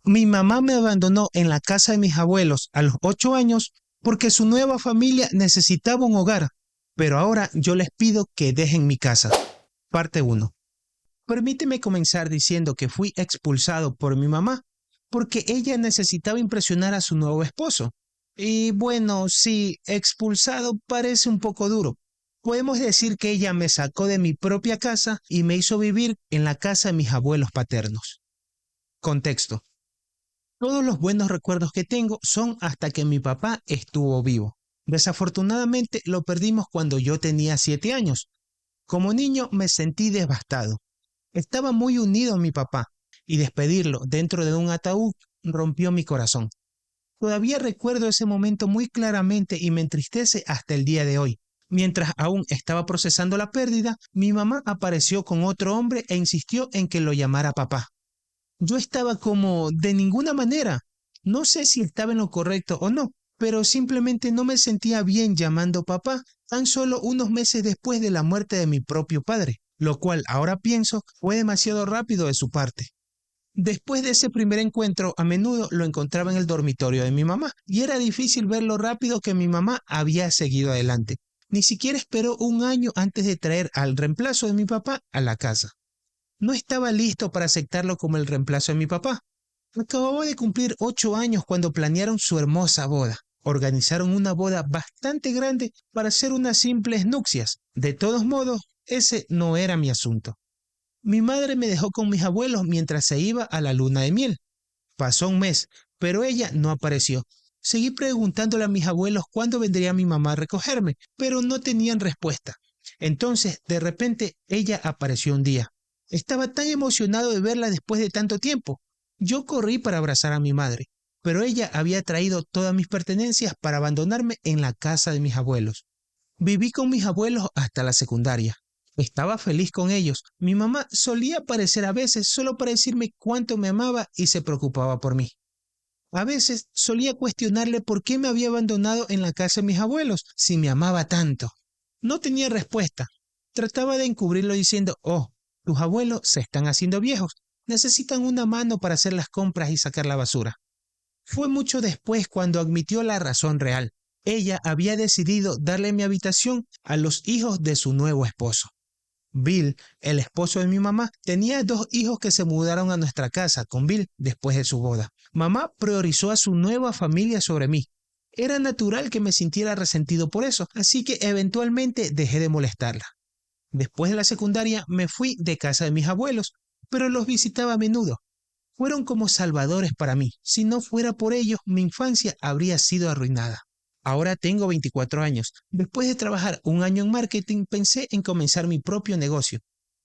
Mi mamá me abandonó en la casa de mis abuelos a los 8 años porque su nueva familia necesitaba un hogar, pero ahora yo les pido que dejen mi casa. Parte 1. Permíteme comenzar diciendo que fui expulsado por mi mamá porque ella necesitaba impresionar a su nuevo esposo. Y bueno, sí, expulsado parece un poco duro. Podemos decir que ella me sacó de mi propia casa y me hizo vivir en la casa de mis abuelos paternos. Contexto. Todos los buenos recuerdos que tengo son hasta que mi papá estuvo vivo. Desafortunadamente lo perdimos cuando yo tenía 7 años. Como niño me sentí devastado. Estaba muy unido a mi papá y despedirlo dentro de un ataúd rompió mi corazón. Todavía recuerdo ese momento muy claramente y me entristece hasta el día de hoy. Mientras aún estaba procesando la pérdida, mi mamá apareció con otro hombre e insistió en que lo llamara papá. Yo estaba como de ninguna manera. No sé si estaba en lo correcto o no, pero simplemente no me sentía bien llamando papá tan solo unos meses después de la muerte de mi propio padre, lo cual ahora pienso fue demasiado rápido de su parte. Después de ese primer encuentro, a menudo lo encontraba en el dormitorio de mi mamá y era difícil ver lo rápido que mi mamá había seguido adelante. Ni siquiera esperó un año antes de traer al reemplazo de mi papá a la casa. No estaba listo para aceptarlo como el reemplazo de mi papá. Acababa de cumplir 8 años cuando planearon su hermosa boda. Organizaron una boda bastante grande para hacer unas simples nupcias. De todos modos, ese no era mi asunto. Mi madre me dejó con mis abuelos mientras se iba a la luna de miel. Pasó un mes, pero ella no apareció. Seguí preguntándole a mis abuelos cuándo vendría mi mamá a recogerme, pero no tenían respuesta. Entonces, de repente, ella apareció un día. Estaba tan emocionado de verla después de tanto tiempo. Yo corrí para abrazar a mi madre, pero ella había traído todas mis pertenencias para abandonarme en la casa de mis abuelos. Viví con mis abuelos hasta la secundaria. Estaba feliz con ellos. Mi mamá solía aparecer a veces solo para decirme cuánto me amaba y se preocupaba por mí. A veces solía cuestionarle por qué me había abandonado en la casa de mis abuelos si me amaba tanto. No tenía respuesta. Trataba de encubrirlo diciendo, oh, tus abuelos se están haciendo viejos. Necesitan una mano para hacer las compras y sacar la basura. Fue mucho después cuando admitió la razón real. Ella había decidido darle mi habitación a los hijos de su nuevo esposo. Bill, el esposo de mi mamá, tenía 2 hijos que se mudaron a nuestra casa con Bill después de su boda. Mamá priorizó a su nueva familia sobre mí. Era natural que me sintiera resentido por eso, así que eventualmente dejé de molestarla. Después de la secundaria me fui de casa de mis abuelos, pero los visitaba a menudo. Fueron como salvadores para mí. Si no fuera por ellos, mi infancia habría sido arruinada. Ahora tengo 24 años. Después de trabajar un año en marketing, pensé en comenzar mi propio negocio.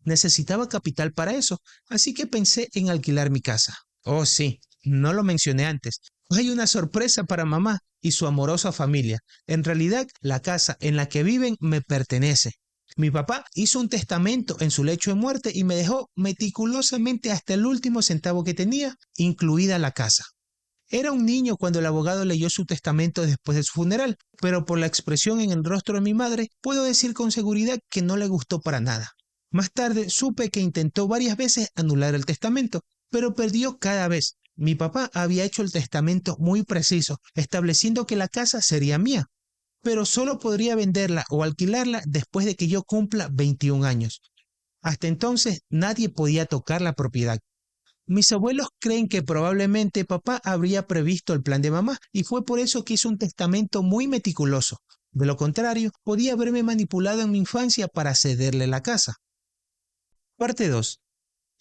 Necesitaba capital para eso, así que pensé en alquilar mi casa. Oh, sí, no lo mencioné antes. Hay una sorpresa para mamá y su amorosa familia. En realidad, la casa en la que viven me pertenece. Mi papá hizo un testamento en su lecho de muerte y me dejó meticulosamente hasta el último centavo que tenía, incluida la casa. Era un niño cuando el abogado leyó su testamento después de su funeral, pero por la expresión en el rostro de mi madre, puedo decir con seguridad que no le gustó para nada. Más tarde supe que intentó varias veces anular el testamento, pero perdió cada vez. Mi papá había hecho el testamento muy preciso, estableciendo que la casa sería mía, pero solo podría venderla o alquilarla después de que yo cumpla 21 años. Hasta entonces nadie podía tocar la propiedad. Mis abuelos creen que probablemente papá habría previsto el plan de mamá y fue por eso que hizo un testamento muy meticuloso. De lo contrario, podía haberme manipulado en mi infancia para cederle la casa. Parte 2.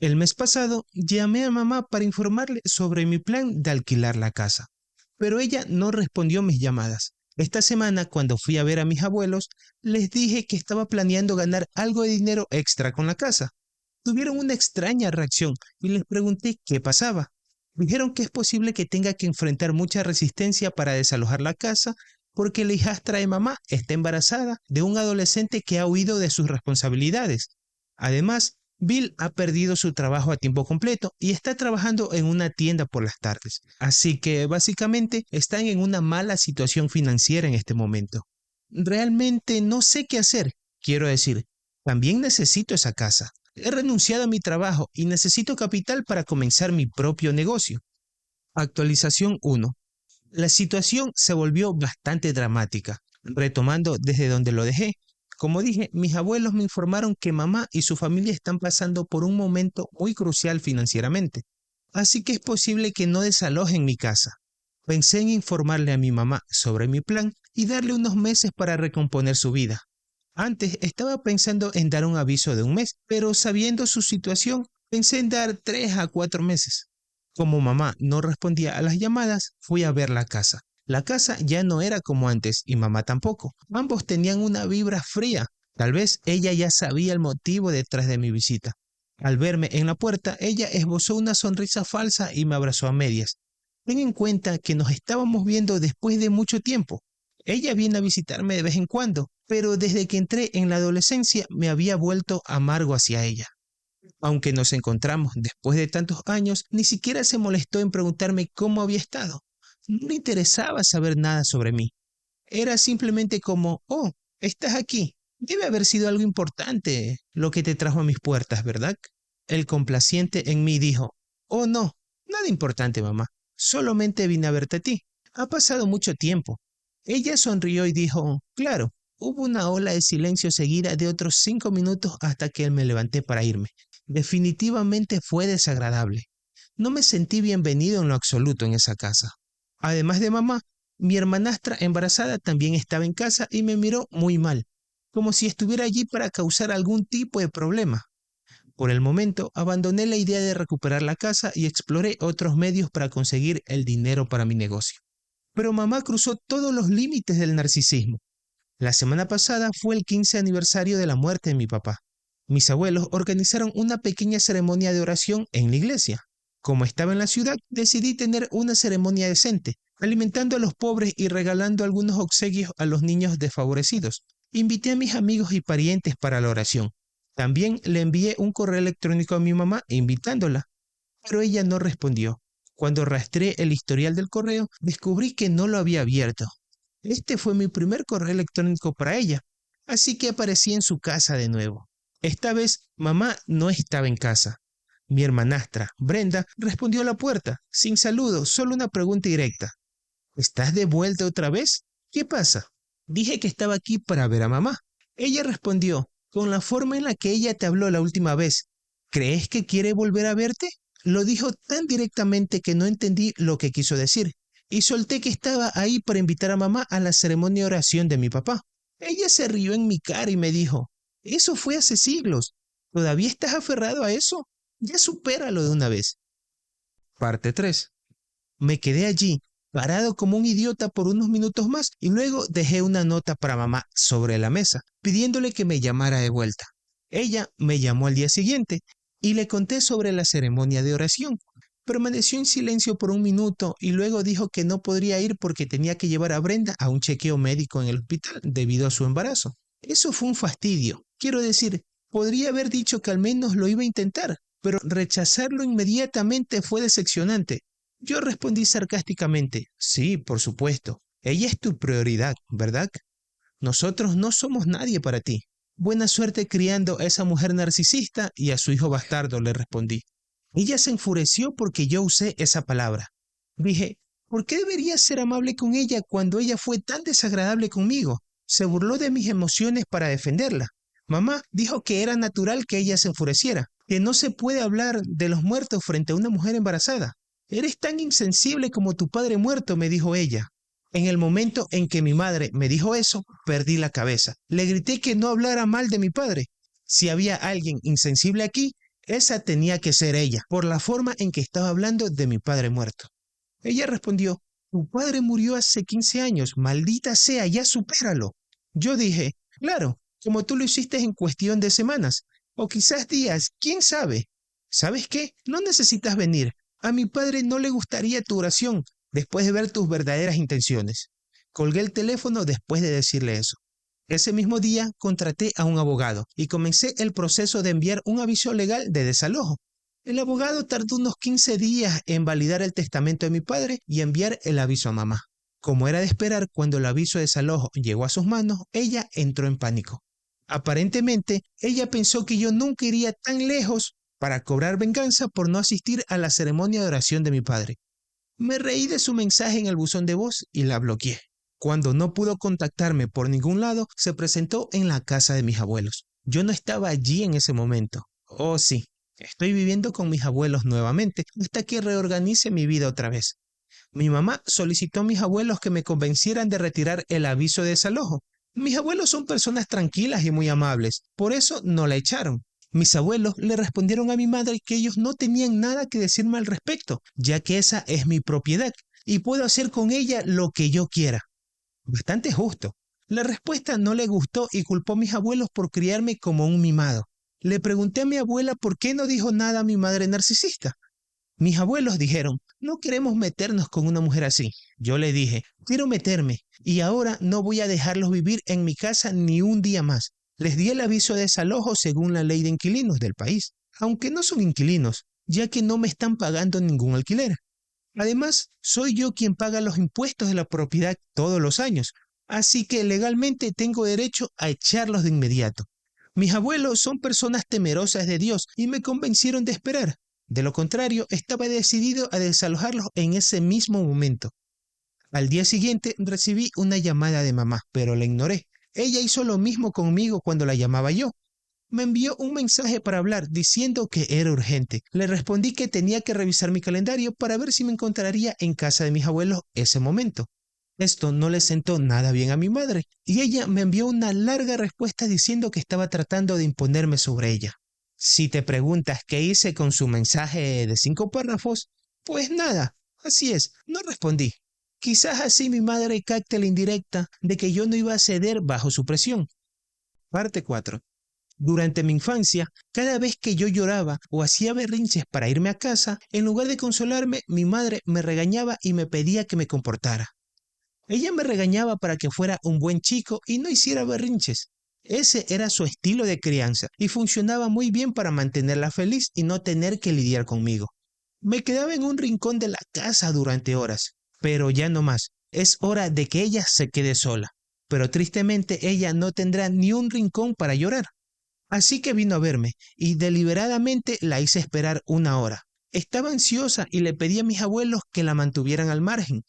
El mes pasado llamé a mamá para informarle sobre mi plan de alquilar la casa, pero ella no respondió mis llamadas. Esta semana, cuando fui a ver a mis abuelos, les dije que estaba planeando ganar algo de dinero extra con la casa. Tuvieron una extraña reacción y les pregunté qué pasaba. Dijeron que es posible que tenga que enfrentar mucha resistencia para desalojar la casa porque la hijastra de mamá está embarazada de un adolescente que ha huido de sus responsabilidades. Además, Bill ha perdido su trabajo a tiempo completo y está trabajando en una tienda por las tardes. Así que básicamente están en una mala situación financiera en este momento. Realmente no sé qué hacer. Quiero decir, también necesito esa casa. He renunciado a mi trabajo y necesito capital para comenzar mi propio negocio. Actualización 1. La situación se volvió bastante dramática. Retomando desde donde lo dejé, como dije, mis abuelos me informaron que mamá y su familia están pasando por un momento muy crucial financieramente. Así que es posible que no desalojen mi casa. Pensé en informarle a mi mamá sobre mi plan y darle unos meses para recomponer su vida. Antes estaba pensando en dar un aviso de un mes, pero sabiendo su situación, pensé en dar 3 a 4 meses. Como mamá no respondía a las llamadas, fui a ver la casa. La casa ya no era como antes y mamá tampoco. Ambos tenían una vibra fría. Tal vez ella ya sabía el motivo detrás de mi visita. Al verme en la puerta, ella esbozó una sonrisa falsa y me abrazó a medias. Ten en cuenta que nos estábamos viendo después de mucho tiempo. Ella viene a visitarme de vez en cuando, pero desde que entré en la adolescencia me había vuelto amargo hacia ella. Aunque nos encontramos después de tantos años, ni siquiera se molestó en preguntarme cómo había estado. No le interesaba saber nada sobre mí. Era simplemente como, oh, estás aquí. Debe haber sido algo importante lo que te trajo a mis puertas, ¿verdad? El complaciente en mí dijo, oh no, nada importante, mamá. Solamente vine a verte a ti. Ha pasado mucho tiempo. Ella sonrió y dijo, claro. Hubo una ola de silencio seguida de otros 5 minutos hasta que me levanté para irme. Definitivamente fue desagradable. No me sentí bienvenido en lo absoluto en esa casa. Además de mamá, mi hermanastra embarazada también estaba en casa y me miró muy mal, como si estuviera allí para causar algún tipo de problema. Por el momento, abandoné la idea de recuperar la casa y exploré otros medios para conseguir el dinero para mi negocio. Pero mamá cruzó todos los límites del narcisismo. La semana pasada fue el 15 aniversario de la muerte de mi papá. Mis abuelos organizaron una pequeña ceremonia de oración en la iglesia. Como estaba en la ciudad, decidí tener una ceremonia decente, alimentando a los pobres y regalando algunos obsequios a los niños desfavorecidos. Invité a mis amigos y parientes para la oración. También le envié un correo electrónico a mi mamá invitándola, pero ella no respondió. Cuando rastreé el historial del correo, descubrí que no lo había abierto. Este fue mi primer correo electrónico para ella, así que aparecí en su casa de nuevo. Esta vez, mamá no estaba en casa. Mi hermanastra, Brenda, respondió a la puerta, sin saludo, solo una pregunta directa. ¿Estás de vuelta otra vez? ¿Qué pasa? Dije que estaba aquí para ver a mamá. Ella respondió, con la forma en la que ella te habló la última vez. ¿Crees que quiere volver a verte? Lo dijo tan directamente que no entendí lo que quiso decir, y solté que estaba ahí para invitar a mamá a la ceremonia de oración de mi papá. Ella se rió en mi cara y me dijo, eso fue hace siglos. ¿Todavía estás aferrado a eso? Ya supéralo de una vez. Parte 3. Me quedé allí, parado como un idiota por unos minutos más y luego dejé una nota para mamá sobre la mesa, pidiéndole que me llamara de vuelta. Ella me llamó al día siguiente y le conté sobre la ceremonia de oración. Permaneció en silencio por un minuto y luego dijo que no podría ir porque tenía que llevar a Brenda a un chequeo médico en el hospital debido a su embarazo. Eso fue un fastidio. Quiero decir, podría haber dicho que al menos lo iba a intentar, pero rechazarlo inmediatamente fue decepcionante. Yo respondí sarcásticamente, sí, por supuesto. Ella es tu prioridad, ¿verdad? Nosotros no somos nadie para ti. Buena suerte criando a esa mujer narcisista y a su hijo bastardo, le respondí. Ella se enfureció porque yo usé esa palabra. Dije, ¿por qué debería ser amable con ella cuando ella fue tan desagradable conmigo? Se burló de mis emociones para defenderla. Mamá dijo que era natural que ella se enfureciera, que no se puede hablar de los muertos frente a una mujer embarazada. Eres tan insensible como tu padre muerto, me dijo ella. En el momento en que mi madre me dijo eso, perdí la cabeza. Le grité que no hablara mal de mi padre. Si había alguien insensible aquí, esa tenía que ser ella, por la forma en que estaba hablando de mi padre muerto. Ella respondió, tu padre murió hace 15 años, maldita sea, ya supéralo. Yo dije, claro, como tú lo hiciste en cuestión de semanas, o quizás días, quién sabe. ¿Sabes qué? No necesitas venir. A mi padre no le gustaría tu oración después de ver tus verdaderas intenciones. Colgué el teléfono después de decirle eso. Ese mismo día contraté a un abogado y comencé el proceso de enviar un aviso legal de desalojo. El abogado tardó unos 15 días en validar el testamento de mi padre y enviar el aviso a mamá. Como era de esperar, cuando el aviso de desalojo llegó a sus manos, ella entró en pánico. Aparentemente, ella pensó que yo nunca iría tan lejos para cobrar venganza por no asistir a la ceremonia de oración de mi padre. Me reí de su mensaje en el buzón de voz y la bloqueé. Cuando no pudo contactarme por ningún lado, se presentó en la casa de mis abuelos. Yo no estaba allí en ese momento. Oh, sí, estoy viviendo con mis abuelos nuevamente hasta que reorganice mi vida otra vez. Mi mamá solicitó a mis abuelos que me convencieran de retirar el aviso de desalojo. Mis abuelos son personas tranquilas y muy amables, por eso no la echaron. Mis abuelos le respondieron a mi madre que ellos no tenían nada que decirme al respecto, ya que esa es mi propiedad y puedo hacer con ella lo que yo quiera. Bastante justo. La respuesta no le gustó y culpó a mis abuelos por criarme como un mimado. Le pregunté a mi abuela por qué no dijo nada a mi madre narcisista. Mis abuelos dijeron, no queremos meternos con una mujer así. Yo le dije, quiero meterme y ahora no voy a dejarlos vivir en mi casa ni un día más. Les di el aviso de desalojo según la ley de inquilinos del país, aunque no son inquilinos, ya que no me están pagando ningún alquiler. Además, soy yo quien paga los impuestos de la propiedad todos los años, así que legalmente tengo derecho a echarlos de inmediato. Mis abuelos son personas temerosas de Dios y me convencieron de esperar. De lo contrario, estaba decidido a desalojarlos en ese mismo momento. Al día siguiente recibí una llamada de mamá, pero la ignoré. Ella hizo lo mismo conmigo cuando la llamaba yo. Me envió un mensaje para hablar diciendo que era urgente. Le respondí que tenía que revisar mi calendario para ver si me encontraría en casa de mis abuelos ese momento. Esto no le sentó nada bien a mi madre, y ella me envió una larga respuesta diciendo que estaba tratando de imponerme sobre ella. Si te preguntas qué hice con su mensaje de 5 párrafos, pues nada, así es, no respondí. Quizás así mi madre capte la indirecta de que yo no iba a ceder bajo su presión. Parte 4. Durante mi infancia, cada vez que yo lloraba o hacía berrinches para irme a casa, en lugar de consolarme, mi madre me regañaba y me pedía que me comportara. Ella me regañaba para que fuera un buen chico y no hiciera berrinches. Ese era su estilo de crianza y funcionaba muy bien para mantenerla feliz y no tener que lidiar conmigo. Me quedaba en un rincón de la casa durante horas, pero ya no más. Es hora de que ella se quede sola. Pero tristemente ella no tendrá ni un rincón para llorar. Así que vino a verme y deliberadamente la hice esperar 1 hora. Estaba ansiosa y le pedí a mis abuelos que la mantuvieran al margen.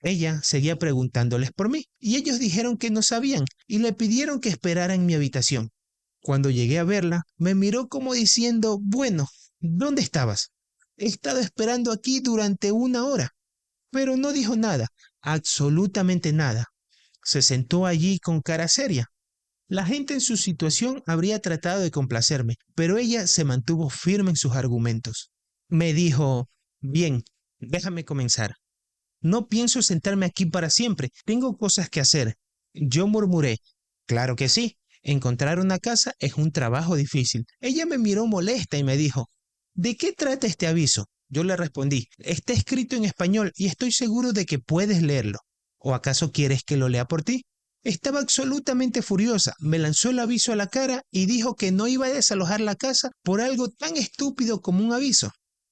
Ella seguía preguntándoles por mí y ellos dijeron que no sabían y le pidieron que esperara en mi habitación. Cuando llegué a verla, me miró como diciendo, bueno, ¿dónde estabas? He estado esperando aquí durante 1 hora. Pero no dijo nada, absolutamente nada. Se sentó allí con cara seria. La gente en su situación habría tratado de complacerme, pero ella se mantuvo firme en sus argumentos. Me dijo, bien, déjame comenzar. No pienso sentarme aquí para siempre, tengo cosas que hacer. Yo murmuré, claro que sí, encontrar una casa es un trabajo difícil. Ella me miró molesta y me dijo, ¿de qué trata este aviso? Yo le respondí, está escrito en español y estoy seguro de que puedes leerlo. ¿O acaso quieres que lo lea por ti? Estaba absolutamente furiosa, me lanzó el aviso a la cara y dijo que no iba a desalojar la casa por algo tan estúpido como un aviso.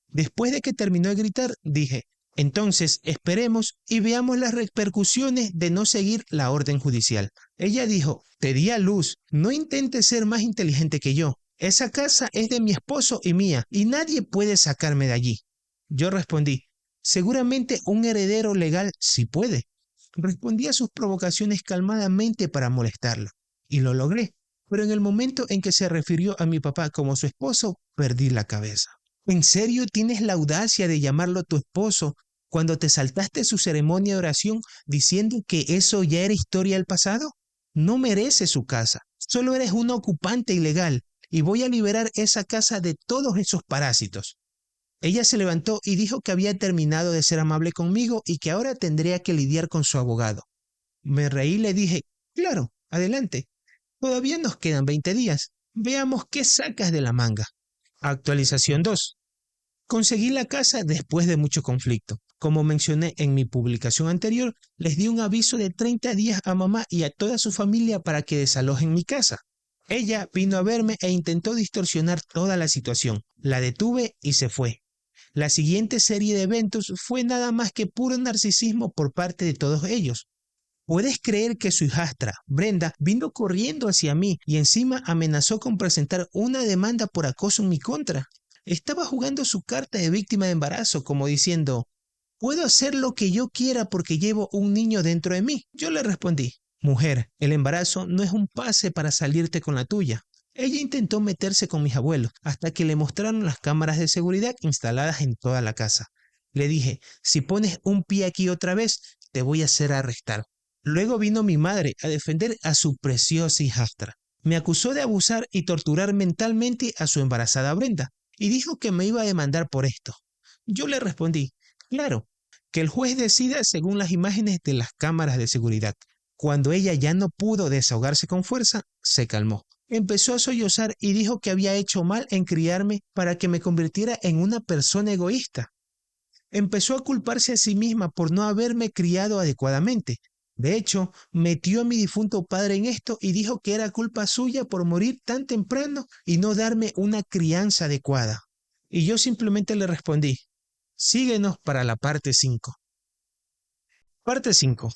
Después de que terminó de gritar, dije, entonces esperemos y veamos las repercusiones de no seguir la orden judicial. Ella dijo, te di a luz, no intentes ser más inteligente que yo. Esa casa es de mi esposo y mía y nadie puede sacarme de allí. Yo respondí, seguramente un heredero legal sí puede. Respondí a sus provocaciones calmadamente para molestarlo, y lo logré, pero en el momento en que se refirió a mi papá como su esposo, perdí la cabeza. ¿En serio tienes la audacia de llamarlo tu esposo cuando te saltaste su ceremonia de oración diciendo que eso ya era historia del pasado? No mereces su casa, solo eres un ocupante ilegal, y voy a liberar esa casa de todos esos parásitos. Ella se levantó y dijo que había terminado de ser amable conmigo y que ahora tendría que lidiar con su abogado. Me reí y le dije, claro, adelante. Todavía nos quedan 20 días. Veamos qué sacas de la manga. Actualización 2. Conseguí la casa después de mucho conflicto. Como mencioné en mi publicación anterior, les di un aviso de 30 días a mamá y a toda su familia para que desalojen mi casa. Ella vino a verme e intentó distorsionar toda la situación. La detuve y se fue. La siguiente serie de eventos fue nada más que puro narcisismo por parte de todos ellos. ¿Puedes creer que su hijastra, Brenda, vino corriendo hacia mí y encima amenazó con presentar una demanda por acoso en mi contra? Estaba jugando su carta de víctima de embarazo como diciendo, Puedo hacer lo que yo quiera porque llevo un niño dentro de mí. Yo le respondí, mujer, el embarazo no es un pase para salirte con la tuya. Ella intentó meterse con mis abuelos hasta que le mostraron las cámaras de seguridad instaladas en toda la casa. Le dije, si pones un pie aquí otra vez, te voy a hacer arrestar. Luego vino mi madre a defender a su preciosa hijastra. Me acusó de abusar y torturar mentalmente a su embarazada Brenda y dijo que me iba a demandar por esto. Yo le respondí, claro, que el juez decida según las imágenes de las cámaras de seguridad. Cuando ella ya no pudo desahogarse con fuerza, se calmó. Empezó a sollozar y dijo que había hecho mal en criarme para que me convirtiera en una persona egoísta. Empezó a culparse a sí misma por no haberme criado adecuadamente. De hecho, metió a mi difunto padre en esto y dijo que era culpa suya por morir tan temprano y no darme una crianza adecuada. Y yo simplemente le respondí, síguenos para la parte 5. Parte 5.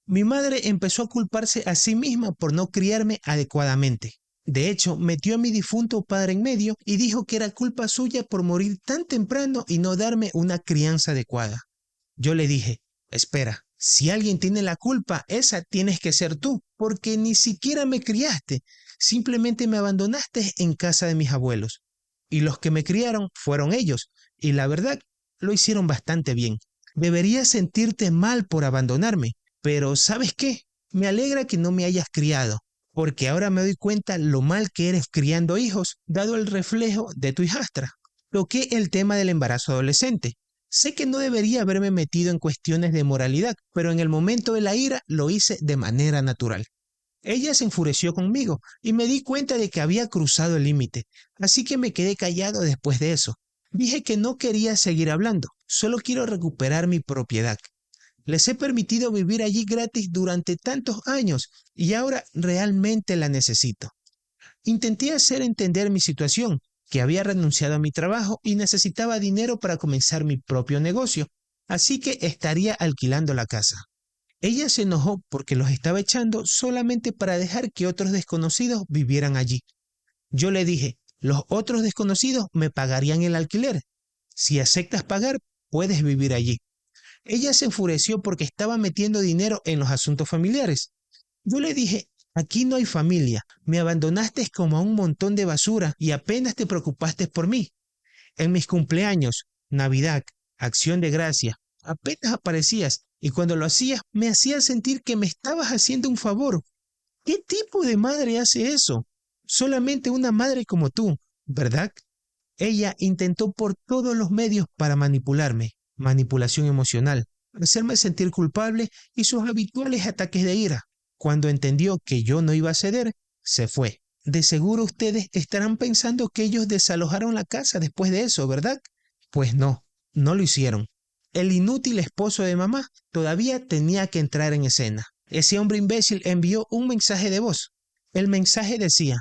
Mi madre empezó a culparse a sí misma por no criarme adecuadamente. De hecho, metió a mi difunto padre en medio y dijo que era culpa suya por morir tan temprano y no darme una crianza adecuada. Yo le dije, espera, si alguien tiene la culpa, esa tienes que ser tú, porque ni siquiera me criaste, simplemente me abandonaste en casa de mis abuelos. Y los que me criaron fueron ellos, y la verdad, lo hicieron bastante bien. Deberías sentirte mal por abandonarme, pero ¿sabes qué? Me alegra que no me hayas criado, porque ahora me doy cuenta lo mal que eres criando hijos, dado el reflejo de tu hijastra. Toqué el tema del embarazo adolescente. Sé que no debería haberme metido en cuestiones de moralidad, pero en el momento de la ira lo hice de manera natural. Ella se enfureció conmigo y me di cuenta de que había cruzado el límite, así que me quedé callado después de eso. Dije que no quería seguir hablando, solo quiero recuperar mi propiedad. Les he permitido vivir allí gratis durante tantos años y ahora realmente la necesito. Intenté hacer entender mi situación, que había renunciado a mi trabajo y necesitaba dinero para comenzar mi propio negocio, así que estaría alquilando la casa. Ella se enojó porque los estaba echando solamente para dejar que otros desconocidos vivieran allí. Yo le dije, los otros desconocidos me pagarían el alquiler. Si aceptas pagar, puedes vivir allí. Ella se enfureció porque estaba metiendo dinero en los asuntos familiares. Yo le dije, aquí no hay familia, me abandonaste como a un montón de basura y apenas te preocupaste por mí. En mis cumpleaños, Navidad, Acción de Gracia, apenas aparecías y cuando lo hacías me hacías sentir que me estabas haciendo un favor. ¿Qué tipo de madre hace eso? Solamente una madre como tú, ¿verdad? Ella intentó por todos los medios para manipularme, manipulación emocional, hacerme sentir culpable y sus habituales ataques de ira. Cuando entendió que yo no iba a ceder, se fue. De seguro ustedes estarán pensando que ellos desalojaron la casa después de eso, ¿verdad? Pues no, no lo hicieron. El inútil esposo de mamá todavía tenía que entrar en escena. Ese hombre imbécil envió un mensaje de voz. El mensaje decía,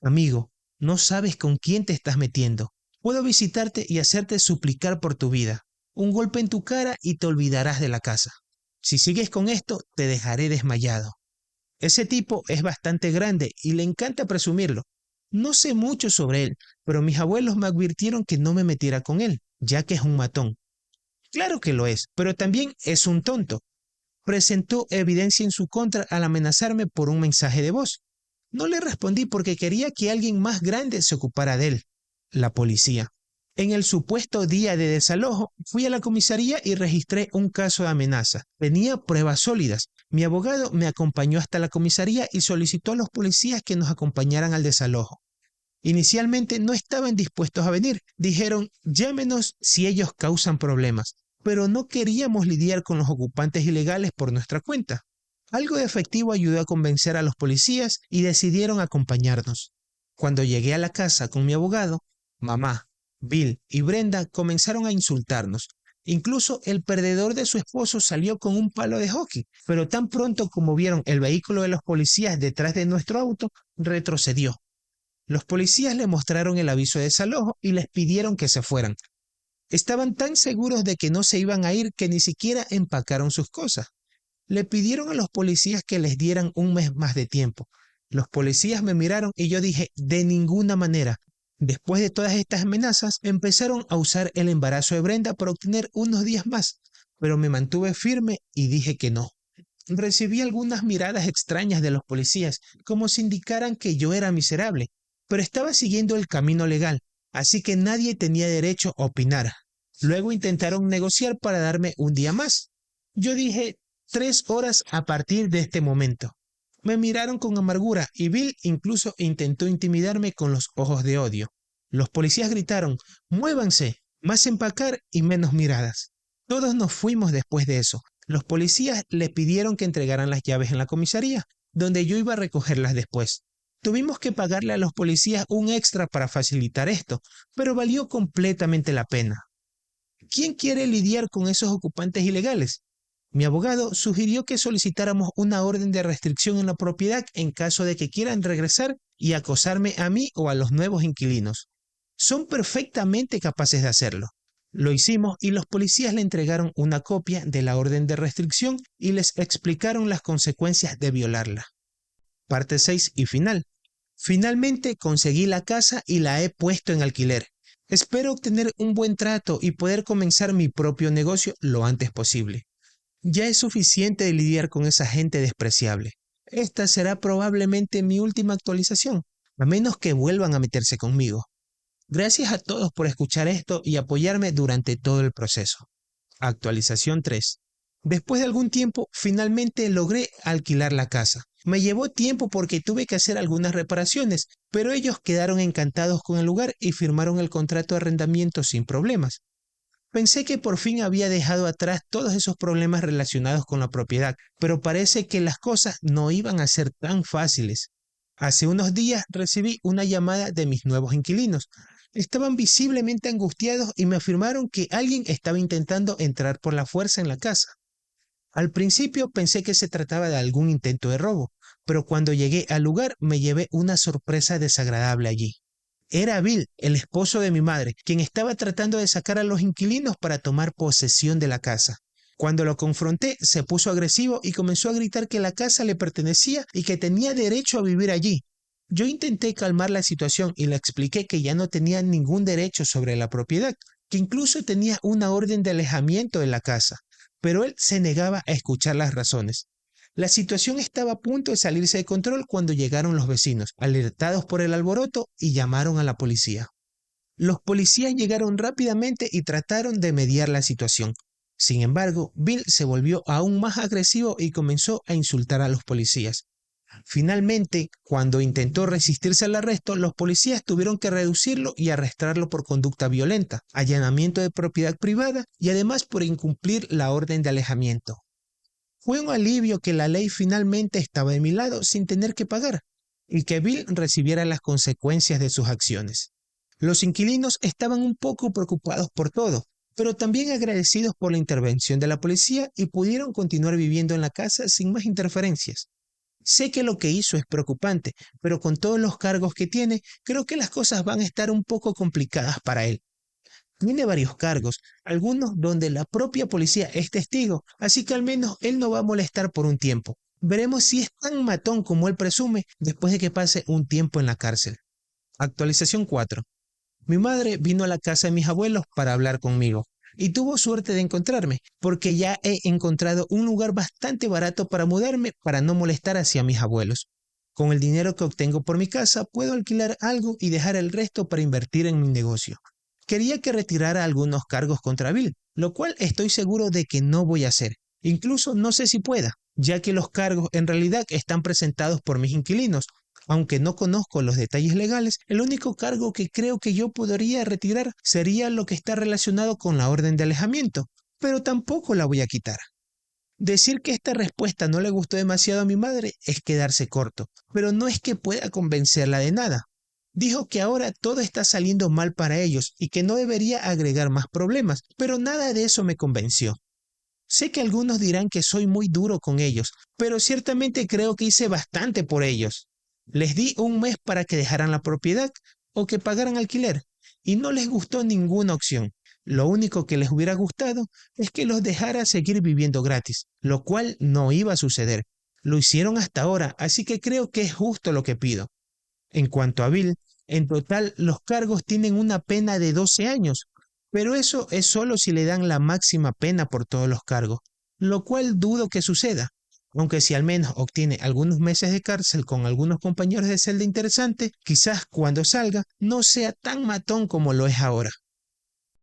amigo, no sabes con quién te estás metiendo. Puedo visitarte y hacerte suplicar por tu vida. Un golpe en tu cara y te olvidarás de la casa. Si sigues con esto, te dejaré desmayado. Ese tipo es bastante grande y le encanta presumirlo. No sé mucho sobre él, pero mis abuelos me advirtieron que no me metiera con él, ya que es un matón. Claro que lo es, pero también es un tonto. Presentó evidencia en su contra al amenazarme por un mensaje de voz. No le respondí porque quería que alguien más grande se ocupara de él, la policía. En el supuesto día de desalojo, fui a la comisaría y registré un caso de amenaza. Tenía pruebas sólidas. Mi abogado me acompañó hasta la comisaría y solicitó a los policías que nos acompañaran al desalojo. Inicialmente no estaban dispuestos a venir. Dijeron, llámenos si ellos causan problemas. Pero no queríamos lidiar con los ocupantes ilegales por nuestra cuenta. Algo de efectivo ayudó a convencer a los policías y decidieron acompañarnos. Cuando llegué a la casa con mi abogado, mamá, Bill y Brenda comenzaron a insultarnos. Incluso el perdedor de su esposo salió con un palo de hockey, pero tan pronto como vieron el vehículo de los policías detrás de nuestro auto, retrocedió. Los policías le mostraron el aviso de desalojo y les pidieron que se fueran. Estaban tan seguros de que no se iban a ir que ni siquiera empacaron sus cosas. Le pidieron a los policías que les dieran un mes más de tiempo. Los policías me miraron y yo dije, de ninguna manera. Después de todas estas amenazas, empezaron a usar el embarazo de Brenda para obtener unos días más. pero me mantuve firme y dije que no. Recibí algunas miradas extrañas de los policías, como si indicaran que yo era miserable, pero estaba siguiendo el camino legal, así que nadie tenía derecho a opinar. Luego intentaron negociar para darme un día más. Yo dije 3 horas a partir de este momento. Me miraron con amargura y Bill incluso intentó intimidarme con los ojos de odio. Los policías gritaron: «¡Muévanse! Más empacar y menos miradas». Todos nos fuimos después de eso. Los policías le pidieron que entregaran las llaves en la comisaría, donde yo iba a recogerlas después. Tuvimos que pagarle a los policías un extra para facilitar esto, pero valió completamente la pena. ¿Quién quiere lidiar con esos ocupantes ilegales? Mi abogado sugirió que solicitáramos una orden de restricción en la propiedad en caso de que quieran regresar y acosarme a mí o a los nuevos inquilinos. Son perfectamente capaces de hacerlo. Lo hicimos y los policías le entregaron una copia de la orden de restricción y les explicaron las consecuencias de violarla. Parte 6 y final. Finalmente conseguí la casa y la he puesto en alquiler. Espero obtener un buen trato y poder comenzar mi propio negocio lo antes posible. Ya es suficiente de lidiar con esa gente despreciable. Esta será probablemente mi última actualización, a menos que vuelvan a meterse conmigo. Gracias a todos por escuchar esto y apoyarme durante todo el proceso. Actualización 3. Después de algún tiempo, finalmente logré alquilar la casa. Me llevó tiempo porque tuve que hacer algunas reparaciones, pero ellos quedaron encantados con el lugar y firmaron el contrato de arrendamiento sin problemas. Pensé que por fin había dejado atrás todos esos problemas relacionados con la propiedad, pero parece que las cosas no iban a ser tan fáciles. Hace unos días recibí una llamada de mis nuevos inquilinos. Estaban visiblemente angustiados y me afirmaron que alguien estaba intentando entrar por la fuerza en la casa. Al principio pensé que se trataba de algún intento de robo, pero cuando llegué al lugar me llevé una sorpresa desagradable allí. Era Bill, el esposo de mi madre, quien estaba tratando de sacar a los inquilinos para tomar posesión de la casa. Cuando lo confronté, se puso agresivo y comenzó a gritar que la casa le pertenecía y que tenía derecho a vivir allí. Yo intenté calmar la situación y le expliqué que ya no tenía ningún derecho sobre la propiedad, que incluso tenía una orden de alejamiento de la casa, pero él se negaba a escuchar las razones. La situación estaba a punto de salirse de control cuando llegaron los vecinos, alertados por el alboroto, y llamaron a la policía. Los policías llegaron rápidamente y trataron de mediar la situación. Sin embargo, Bill se volvió aún más agresivo y comenzó a insultar a los policías. Finalmente, cuando intentó resistirse al arresto, los policías tuvieron que reducirlo y arrestarlo por conducta violenta, allanamiento de propiedad privada y además por incumplir la orden de alejamiento. Fue un alivio que la ley finalmente estaba de mi lado sin tener que pagar y que Bill recibiera las consecuencias de sus acciones. Los inquilinos estaban un poco preocupados por todo, pero también agradecidos por la intervención de la policía y pudieron continuar viviendo en la casa sin más interferencias. Sé que lo que hizo es preocupante, pero con todos los cargos que tiene, creo que las cosas van a estar un poco complicadas para él. Tiene varios cargos, algunos donde la propia policía es testigo, así que al menos él no va a molestar por un tiempo. Veremos si es tan matón como él presume después de que pase un tiempo en la cárcel. Actualización 4. Mi madre vino a la casa de mis abuelos para hablar conmigo y tuvo suerte de encontrarme, porque ya he encontrado un lugar bastante barato para mudarme para no molestar hacia mis abuelos. Con el dinero que obtengo por mi casa puedo alquilar algo y dejar el resto para invertir en mi negocio. Quería que retirara algunos cargos contra Bill, lo cual estoy seguro de que no voy a hacer. Incluso no sé si pueda, ya que los cargos en realidad están presentados por mis inquilinos. Aunque no conozco los detalles legales, el único cargo que creo que yo podría retirar sería lo que está relacionado con la orden de alejamiento, pero tampoco la voy a quitar. Decir que esta respuesta no le gustó demasiado a mi madre es quedarse corto, pero no es que pueda convencerla de nada. Dijo que ahora todo está saliendo mal para ellos y que no debería agregar más problemas, pero nada de eso me convenció. Sé que algunos dirán que soy muy duro con ellos, pero ciertamente creo que hice bastante por ellos. Les di un mes para que dejaran la propiedad o que pagaran alquiler, y no les gustó ninguna opción. Lo único que les hubiera gustado es que los dejara seguir viviendo gratis, lo cual no iba a suceder. Lo hicieron hasta ahora, así que creo que es justo lo que pido. En cuanto a Bill, en total los cargos tienen una pena de 12 años. Pero eso es solo si le dan la máxima pena por todos los cargos, lo cual dudo que suceda, aunque si al menos obtiene algunos meses de cárcel con algunos compañeros de celda interesantes, quizás cuando salga no sea tan matón como lo es ahora.